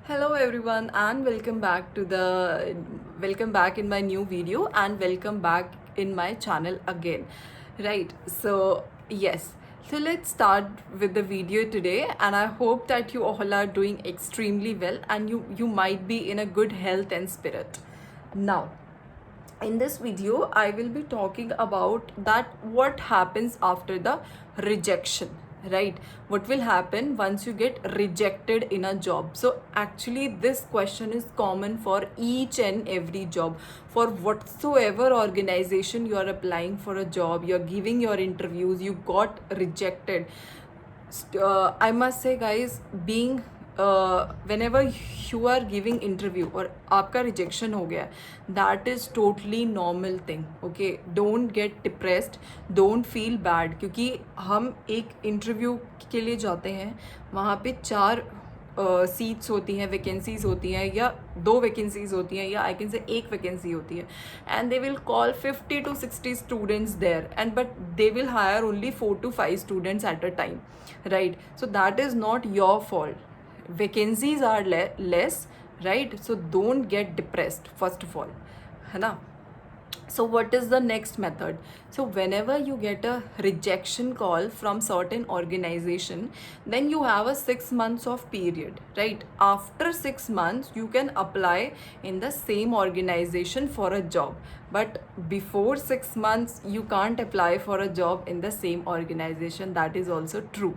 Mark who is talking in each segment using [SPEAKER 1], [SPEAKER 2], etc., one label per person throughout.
[SPEAKER 1] Hello everyone and welcome back in my new video and welcome back in my channel again. Right. So yes. So let's start with the video today and I hope that you all are doing extremely well and you might be in a good health and spirit. Now, in this video I will be talking about that what happens after the rejection, right? What will happen once you get rejected in a job? So actually this question is common for each and every job, for whatsoever organization you are applying for a job, you're giving your interviews, you got rejected. I must say guys, being whenever you are giving interview और आपका rejection हो गया, that is totally normal thing. Okay, don't get depressed, don't feel bad, क्योंकि हम एक interview के लिए जाते हैं, वहाँ पे 4 सीट्स होती हैं, वैकेंसीज होती हैं, या 2 वैकेंसीज होती हैं, या आई कैन से 1 वैकेंसी होती है, and they will call 50 to 60 students there and but they will hire only 4 to 5 students at a time, right? So that is not your fault. Vacancies are less, right? So don't get depressed first of all, है ना? So what is the next method? So whenever you get a rejection call from certain organization, then you have a 6 months of period, right? After 6 months you can apply in the same organization for a job, but before 6 months you can't apply for a job in the same organization. That is also true.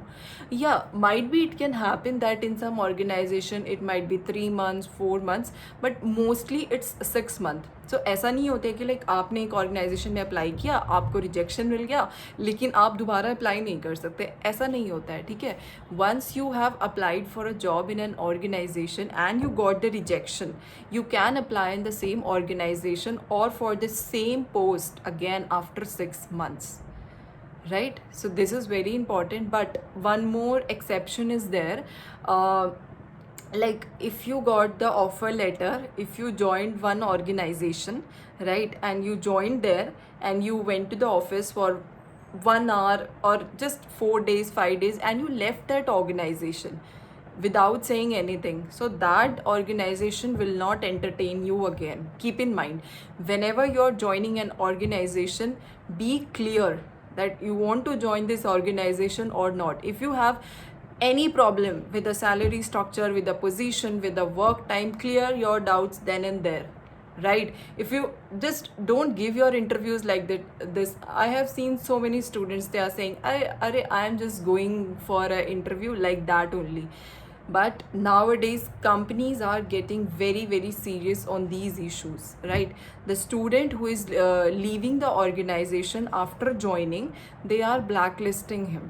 [SPEAKER 1] Yeah, might be it can happen that in some organization it might be 3 months, 4 months, but mostly it's 6 months. So ऐसा नहीं होता है कि like आपने एक organisation में apply किया, आपको रिजेक्शन मिल गया, लेकिन आप दोबारा अप्लाई नहीं कर सकते. ऐसा नहीं होता है, ठीक है? Once you have applied for a job in an organisation and you got the rejection, you can apply in the same organization or for the same post again after 6 months, right? So this is very important, but one more exception is there. Like if you got the offer letter, if you joined one organization, right, and you joined there and you went to the office for 1 hour or just 4 days, 5 days, and you left that organization without saying anything, so that organization will not entertain you again. Keep in mind, whenever you're joining an organization, be clear that you want to join this organization or not. If you have any problem with the salary structure, with the position, with the work time, clear your doubts then and there, right? If you just don't give your interviews like this. I have seen so many students, they are saying I am just going for an interview like that only. But nowadays companies are getting very serious on these issues, right? The student who is leaving the organization after joining, they are blacklisting him.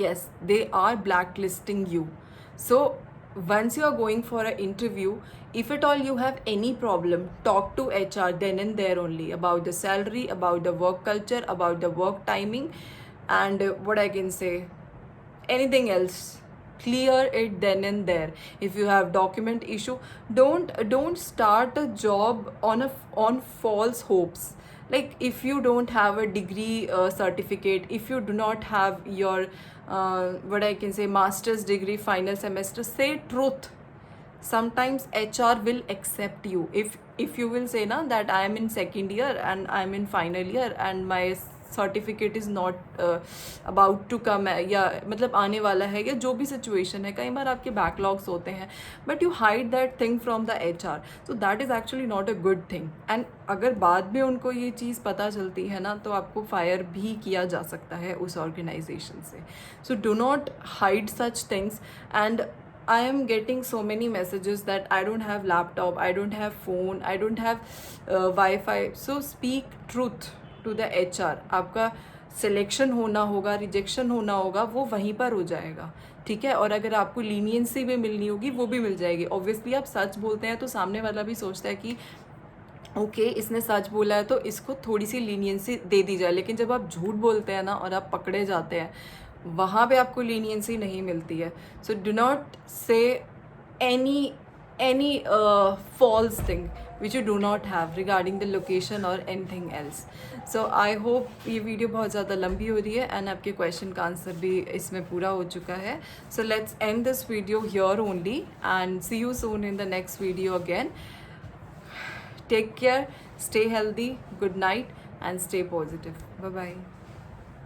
[SPEAKER 1] Yes, they are blacklisting you. So once you are going for an interview, if at all you have any problem, talk to HR then and there only about the salary, about the work culture, about the work timing, and what I can say, anything else, clear it then and there. If you have document issue, don't start a job on false hopes. Like if you don't have a degree certificate, if you do not have your what I can say, master's degree final semester, say truth. Sometimes HR will accept you. If you will say na that I am in second year and I am in final year and my certificate is not about to come है, या मतलब आने वाला है, या जो भी situation है, कई बार आपके बैकलॉग्स होते हैं, but you hide that thing from the HR. So that is actually not a good thing. And अगर बाद में उनको ये चीज़ पता चलती है ना, तो आपको फायर भी किया जा सकता है उस ऑर्गेनाइजेशन से. So do not hide such things. And I am getting so many messages that I don't have laptop, I don't have phone, I don't have Wi-Fi. So speak truth to the HR. आपका selection होना होगा, rejection होना होगा, वो वहीं पर हो जाएगा, ठीक है? और अगर आपको लीनियंसी भी मिलनी होगी, वो भी मिल जाएगी. ऑब्वियसली आप सच बोलते हैं तो सामने वाला भी सोचता है कि ओके इसने सच बोला है तो इसको थोड़ी सी लीनियंसी दे दी जाए. लेकिन जब आप झूठ बोलते हैं ना और आप पकड़े जाते हैं, वहाँ पे आपको लीनियंसी नहीं मिलती है. सो डू नॉट से any false thing, which you do not have regarding the location or anything else. So I hope ये वीडियो बहुत ज़्यादा लंबी हो रही है एंड आपके क्वेश्चन का आंसर भी इसमें पूरा हो चुका है. So let's end this video here only and see you soon in the next video again. Take care, stay healthy, good night and stay positive. Bye bye.